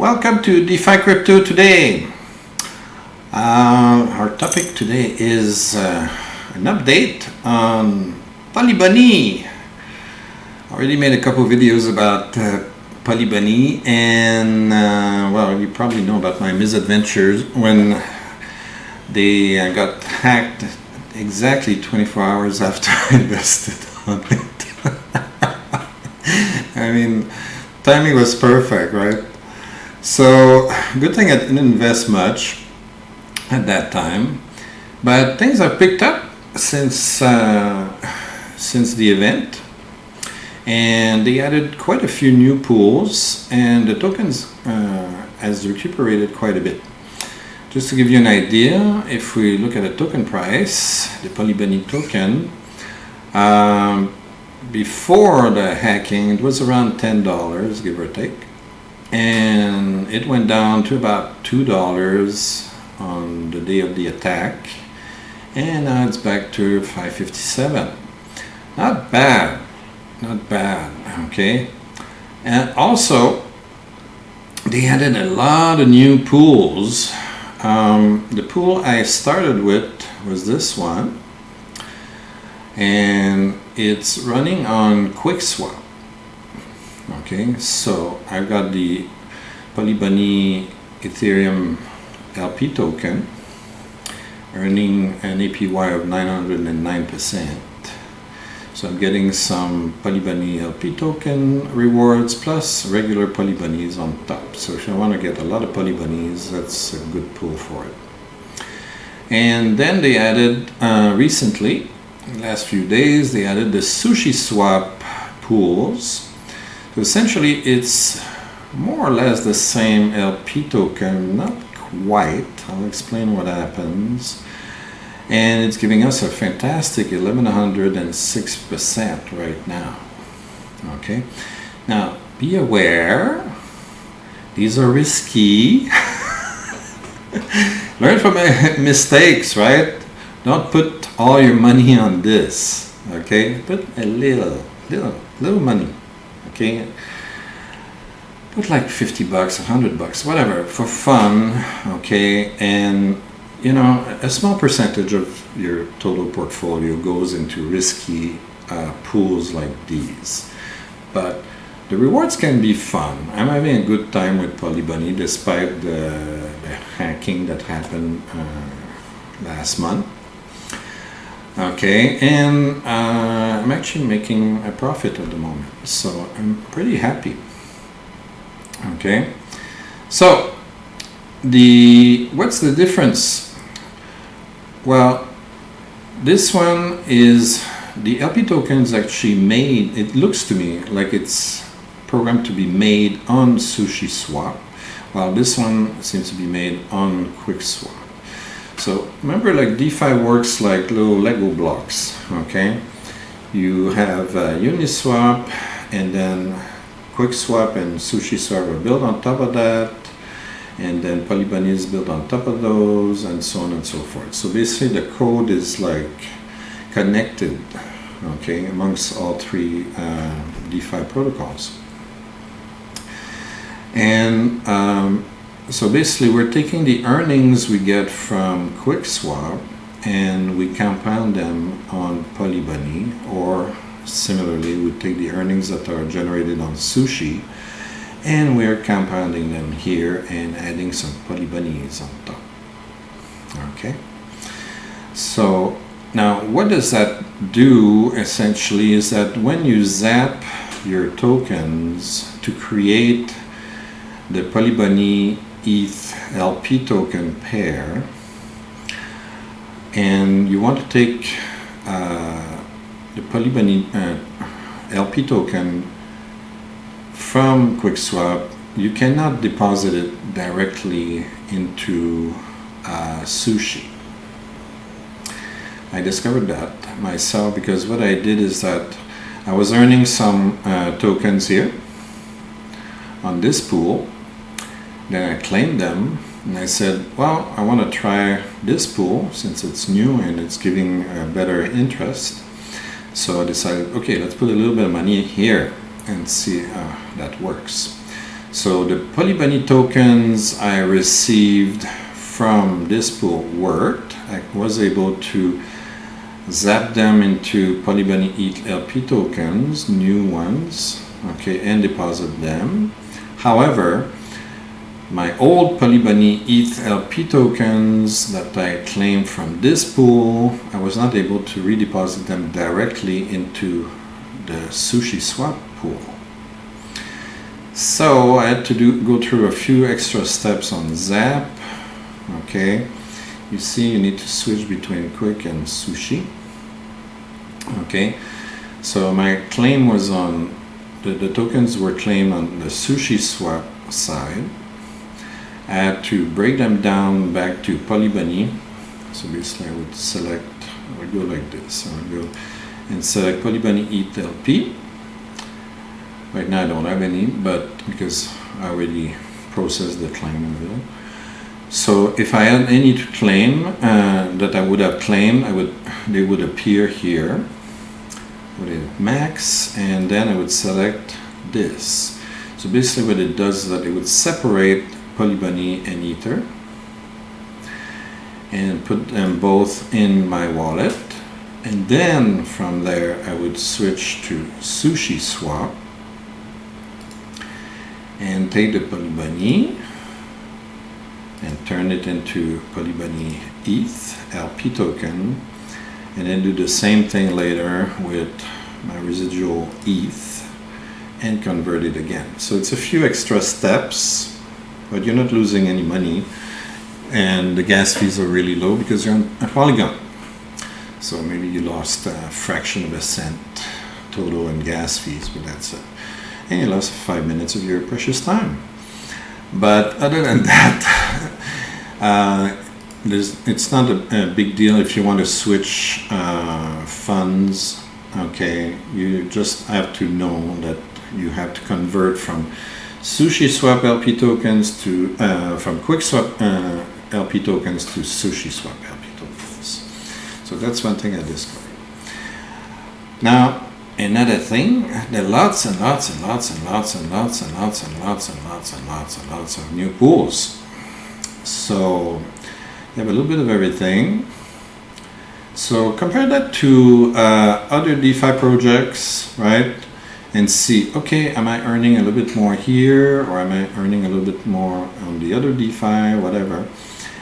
Welcome to DeFi Crypto today. Our topic today is an update on PolyBunny. I already made a couple videos about PolyBunny, and well, you probably know about my misadventures when they got hacked exactly 24 hours after I invested on it. I mean, timing was perfect, right? So, good thing I didn't invest much at that time, but things have picked up since the event, and they added quite a few new pools, and the tokens has recuperated quite a bit. Just to give you an idea, if we look at the token price, the PolyBunny token, before the hacking, it was around $10, give or take. And it went down to about $2 on the day of the attack, and now it's back to $5.57. Not bad, okay? And also, they added a lot of new pools. The pool I started with was this one, and it's running on QuickSwap. Okay, so I've got the PolyBunny Ethereum LP token earning an APY of 909%. So I'm getting some PolyBunny LP token rewards plus regular PolyBunnies on top. So if you want to get a lot of PolyBunnies, that's a good pool for it. And then they added recently, in the last few days, they added the SushiSwap pools. So essentially, it's more or less the same LP token, not quite. I'll explain what happens. And it's giving us a fantastic 1106% right now. Okay. Now, be aware, these are risky. Learn from mistakes, right? Don't put all your money on this. Okay. Put a little money. Okay, put like $50, $100, whatever, for fun, okay, and you know, a small percentage of your total portfolio goes into risky pools like these, but the rewards can be fun. I'm having a good time with PolyBunny despite the hacking that happened last month. Okay, and I'm actually making a profit at the moment, so I'm pretty happy. Okay, so what's the difference? Well, this one is the LP token is actually made. It looks to me like it's programmed to be made on SushiSwap, while this one seems to be made on QuickSwap. So remember, like DeFi works like little Lego blocks, okay? You have Uniswap, and then QuickSwap and SushiSwap are built on top of that, and then PolyBunny is built on top of those, and so on and so forth. So basically the code is like connected, okay, amongst all three DeFi protocols. And so basically, we're taking the earnings we get from QuickSwap and we compound them on PolyBunny, or similarly, we take the earnings that are generated on Sushi and we're compounding them here and adding some PolyBunnies on top. Okay. So now, what does that do essentially is that when you zap your tokens to create the PolyBunny ETH LP token pair, and you want to take the PolyBunny LP token from QuickSwap, you cannot deposit it directly into Sushi. I discovered that myself because what I did is that I was earning some tokens here on this pool. Then I claimed them, and I said, well, I want to try this pool since it's new and it's giving better interest. So I decided, okay, let's put a little bit of money here and see how that works. So the PolyBunny tokens I received from this pool worked. I was able to zap them into PolyBunny ETH LP tokens, new ones, okay, and deposit them. However, my old PolyBunny ETH LP tokens that I claimed from this pool, I was not able to redeposit them directly into the SushiSwap pool. So I had to go through a few extra steps on Zap. Okay, you see you need to switch between Quick and Sushi. Okay, so my claim was on, the tokens were claimed on the SushiSwap side. I had to break them down back to PolyBunny. So basically I would select, I would go like this. I would go and select PolyBunny ETH LP. Right now I don't have any, but because I already processed the claim of it. So if I had any to claim that I would have claimed, they would appear here. I would hit max, and then I would select this. So basically what it does is that it would separate PolyBunny and Ether and put them both in my wallet, and then from there I would switch to SushiSwap and take the PolyBunny and turn it into PolyBunny ETH LP token, and then do the same thing later with my residual ETH and convert it again. So it's a few extra steps, but you're not losing any money, and the gas fees are really low because you're on a Polygon. So maybe you lost a fraction of a cent total in gas fees, but that's it. And you lost 5 minutes of your precious time. But other than that, it's not a big deal if you want to switch funds. Okay, you just have to know that you have to convert from SushiSwap LP tokens to from QuickSwap LP tokens to SushiSwap LP tokens. So that's one thing I discovered. Now, another thing, there are lots and lots and lots and lots and lots and lots and lots and lots and lots and lots of new pools. So you have a little bit of everything. So compare that to other DeFi projects, right? And see, okay, am I earning a little bit more here, or am I earning a little bit more on the other DeFi, whatever.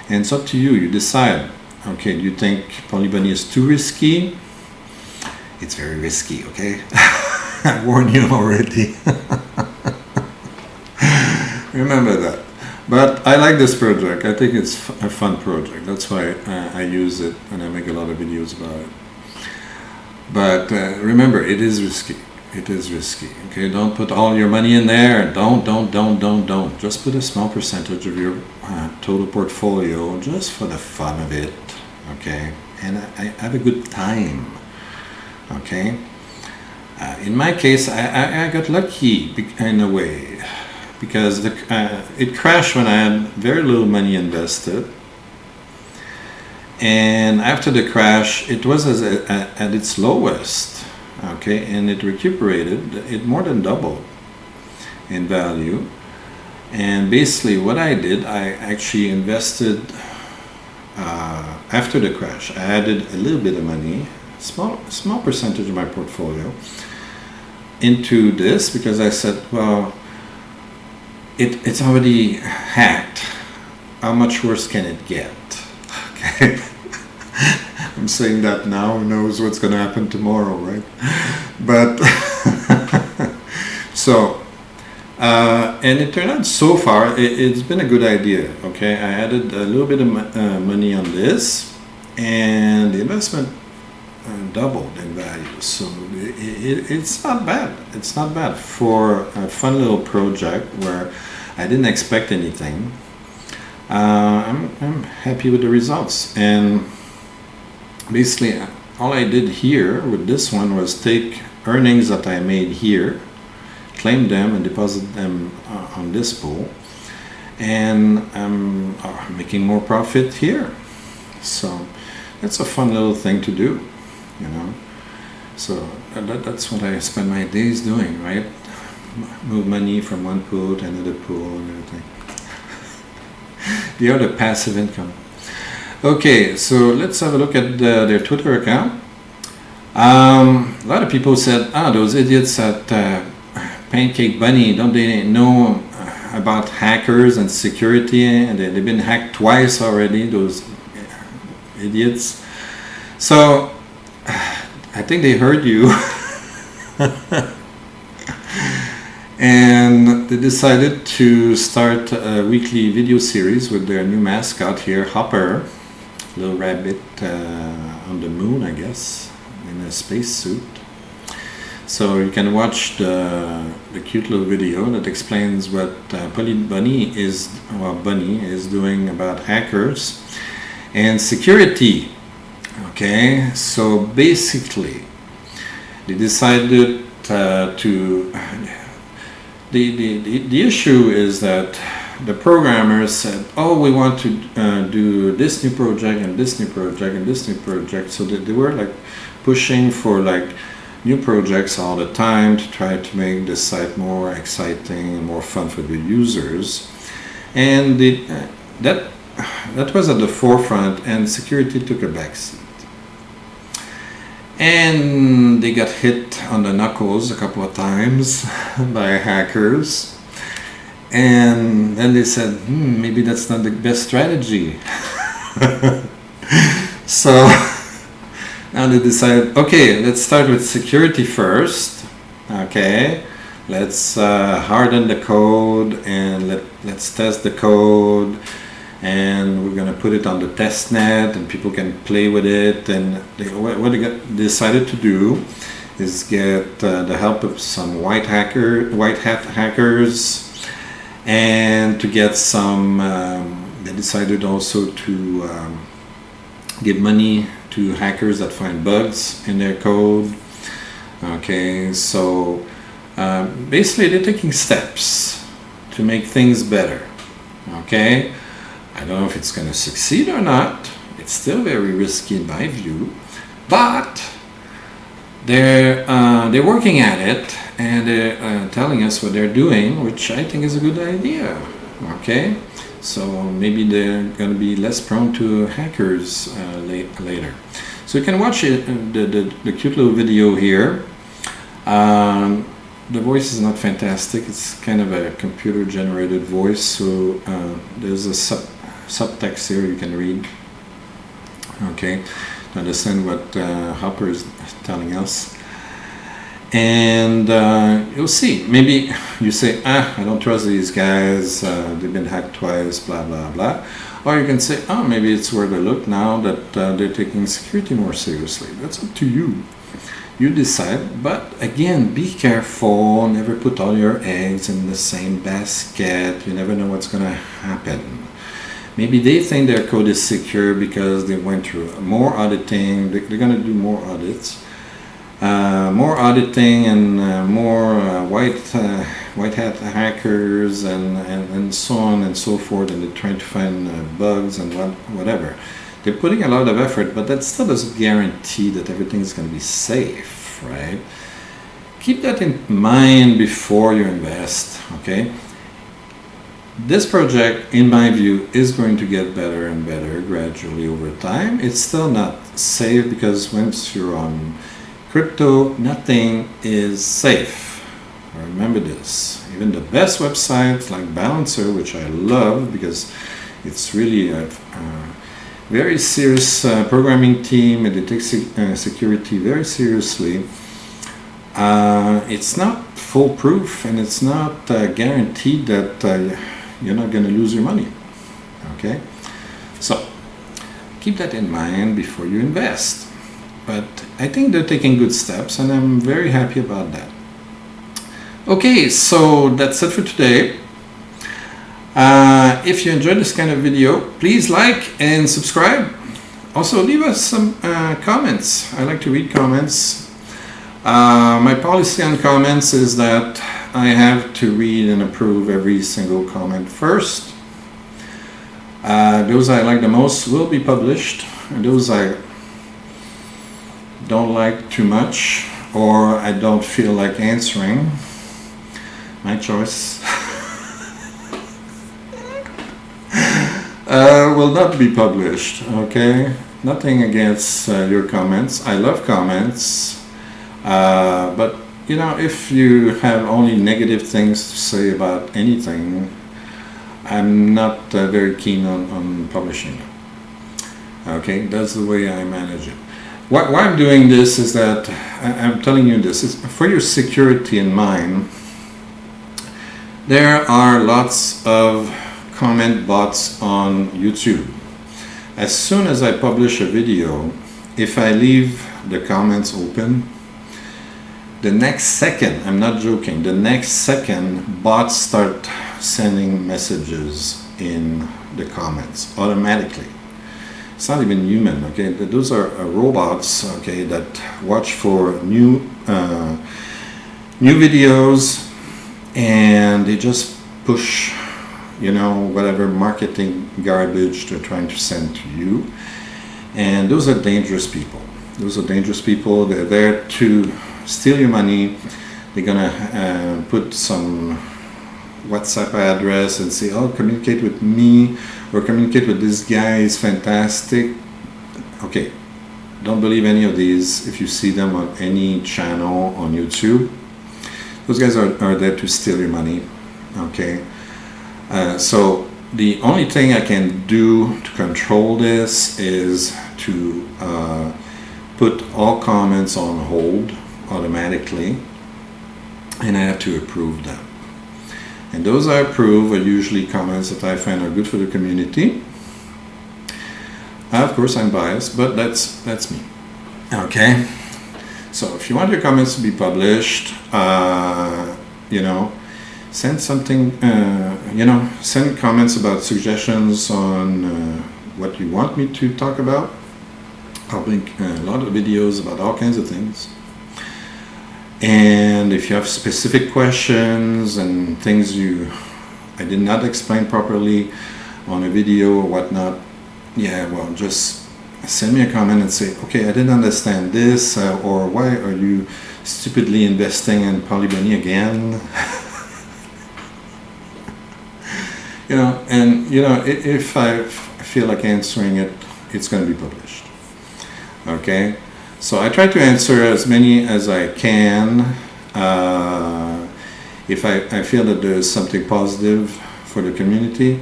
And it's up to you, you decide. Okay, do you think PolyBunny is too risky? It's very risky, okay? I warned you already. Remember that. But I like this project. I think it's a fun project. That's why I use it and I make a lot of videos about it. But remember, it is risky. It is risky. Okay, don't put all your money in there. Don't. Just put a small percentage of your total portfolio just for the fun of it. Okay, and I have a good time. Okay, in my case, I got lucky in a way, because it crashed when I had very little money invested, and after the crash it was at its lowest, okay, and it recuperated, it more than doubled in value. And basically what I did, I actually invested after the crash. I added a little bit of money, small percentage of my portfolio, into this, because I said, well, it's already hacked. How much worse can it get? Okay. I'm saying that now, who knows what's going to happen tomorrow, right? But so and it turned out, so far it's been a good idea. Okay, I added a little bit of money on this, and the investment doubled in value. So it's not bad. It's not bad for a fun little project where I didn't expect anything. I'm happy with the results, and basically all I did here with this one was take earnings that I made here, claim them and deposit them on this pool, and I'm making more profit here. So that's a fun little thing to do, you know. So that's what I spend my days doing, right? move money from one pool to another pool and everything. The other passive income. Okay, so let's have a look at their Twitter account. A lot of people said, those idiots at Pancake Bunny, don't they know about hackers and security? And they've been hacked twice already, those idiots. So I think they heard you. And they decided to start a weekly video series with their new mascot here, Hopper, little rabbit on the moon, I guess, in a spacesuit. So you can watch the cute little video that explains what PolyBunny Bunny is doing about hackers and security. Okay, so basically they decided to the issue is that the programmers said, we want to do this new project and this new project and this new project, so that they were like pushing for like new projects all the time to try to make the site more exciting and more fun for the users. And that was at the forefront, and security took a backseat. And they got hit on the knuckles a couple of times by hackers. And then they said, maybe that's not the best strategy. So now they decided, okay, let's start with security first. Okay, let's harden the code and let's test the code. And we're going to put it on the test net and people can play with it. And what they decided to do is get the help of some white hat hackers, and to get some, they decided also to give money to hackers that find bugs in their code. Okay, so basically they're taking steps to make things better. Okay. I don't know if it's going to succeed or not. It's still very risky in my view, but they're working at it, and they're telling us what they're doing, which I think is a good idea. Okay, so maybe they're going to be less prone to hackers later. So you can watch it, the cute little video here. The voice is not fantastic. It's kind of a computer-generated voice, so there's a subtext here you can read, okay, to understand what Hopper is telling us. And you'll see, maybe you say, I don't trust these guys, they've been hacked twice, blah blah blah. Or you can say, maybe it's worth a look now that they're taking security more seriously. That's up to you. You decide, but again, be careful, never put all your eggs in the same basket. You never know what's going to happen. Maybe they think their code is secure because they went through more auditing. They're going to do more audits, more auditing, and more white hat hackers, and so on and so forth. And they're trying to find bugs and whatever. They're putting a lot of effort, but that still doesn't guarantee that everything's going to be safe, right? Keep that in mind before you invest, okay? This project, in my view, is going to get better and better gradually over time. It's still not safe because once you're on crypto, nothing is safe. Remember this. Even the best websites like Balancer, which I love because it's really a very serious programming team, and they take security very seriously. It's not foolproof, and it's not guaranteed that you're not going to lose your money. Okay, so keep that in mind before you invest. But I think they're taking good steps, and I'm very happy about that. Okay, so that's it for today. If you enjoyed this kind of video, please like and subscribe. Also, leave us some comments. I like to read comments. My policy on comments is that I have to read and approve every single comment first. Those I like the most will be published, and those I don't like too much or I don't feel like answering my choice. Will not be published, okay? Nothing against your comments. I love comments, but you know, if you have only negative things to say about anything, I'm not very keen on publishing it. Okay, that's the way I manage it. Why I'm doing this is that I'm telling you this is for your security in mind. There are lots of comment bots on YouTube. As soon as I publish a video, if I leave the comments open, the next second, I'm not joking, the next second bots start sending messages in the comments automatically. It's not even human, okay? Those are robots, okay, that watch for new videos, and they just push, you know, whatever marketing garbage they're trying to send to you. And those are dangerous people. Those are dangerous people. They're there to steal your money. They're gonna put some WhatsApp address and say, oh, communicate with me or communicate with this guy, is fantastic. Okay, don't believe any of these. If you see them on any channel on YouTube, those guys are there to steal your money. Okay, so the only thing I can do to control this is to put all comments on hold automatically, and I have to approve them. And those I approve are usually comments that I find are good for the community. Of course, I'm biased, but that's me. Okay. So if you want your comments to be published, you know, send something. You know, send comments about suggestions on what you want me to talk about. I'll make a lot of videos about all kinds of things. And if you have specific questions and things I did not explain properly on a video or whatnot, yeah, well, just send me a comment and say, okay, I didn't understand this, or why are you stupidly investing in PolyBunny again? You know, and you know, if I feel like answering it, it's going to be published. Okay. So I try to answer as many as I can. If I feel that there's something positive for the community,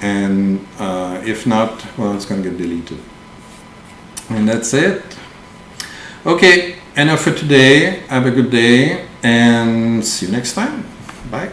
and if not, well, it's going to get deleted. And that's it. Okay, enough for today. Have a good day, and see you next time.